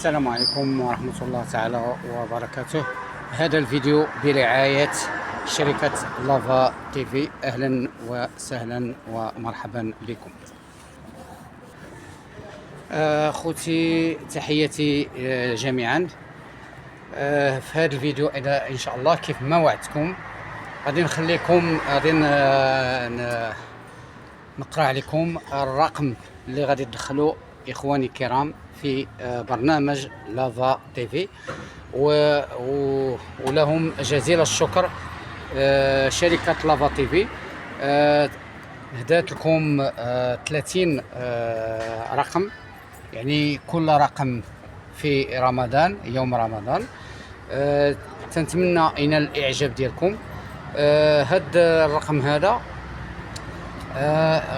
السلام عليكم ورحمة الله تعالى وبركاته. هذا الفيديو برعاية شركة لافا تي في. أهلا وسهلا ومرحبا بكم. خوتي تحياتي جميعا. في هذا الفيديو إن شاء الله كيف ما وعدتكم غادي نخليكم نقرأ عليكم الرقم اللي غادي تدخلوا إخواني الكرام في برنامج لافا تي في، ولهم جزيل الشكر. شركة لافا تي في هدات لكم 30 رقم، يعني كل رقم في رمضان، يوم رمضان. تنتمنى ينال الإعجاب ديالكم. هاد الرقم هذا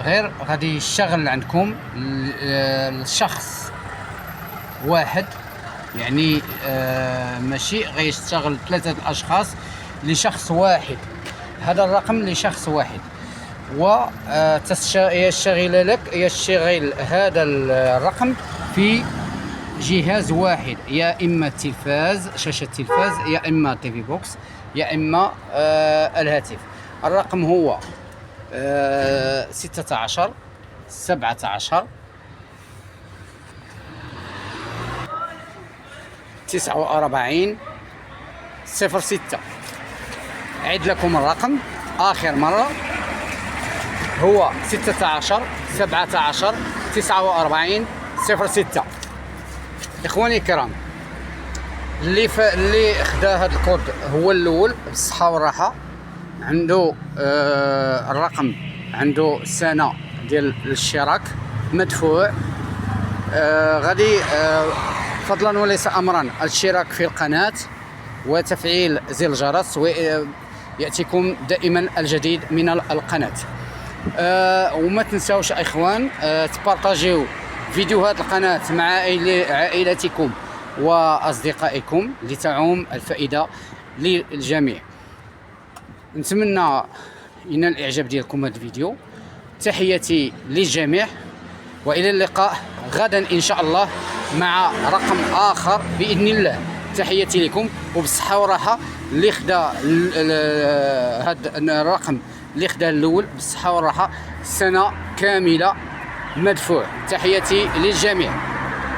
غير غادي يشتغل عندكم الشخص واحد، يعني ماشي غيشتغل 3 أشخاص لشخص واحد. هذا الرقم لشخص واحد، يشتغل هذا الرقم في جهاز واحد، يا إما تلفاز، شاشة تلفاز، يا إما تي في بوكس، يا إما الهاتف. الرقم هو 16 17 49 06. أعيد لكم الرقم آخر مرة، هو 16 17 49 06. إخواني الكرام، اللي خدا هذا الكود هو الأول بالصحة والراحة. عنده الرقم، عنده سنة ديال الاشتراك مدفوع. غادي فضلا وليس امرا الاشتراك في القناة وتفعيل زر الجرس، وياتيكم دائما الجديد من القناة. وما تنساوش اخوان تبارطاجيو فيديوهات القناة مع عائلتكم واصدقائكم لتعم الفائدة للجميع. نتمنى ينال الاعجاب ديالكم هذا الفيديو. تحياتي للجميع، والى اللقاء غدا ان شاء الله مع رقم اخر باذن الله. تحياتي لكم وبالصحه والراحه. اللي خدا هذا الرقم اللي خدا الاول بالصحه والراحه، سنه كامله مدفوع. تحياتي للجميع.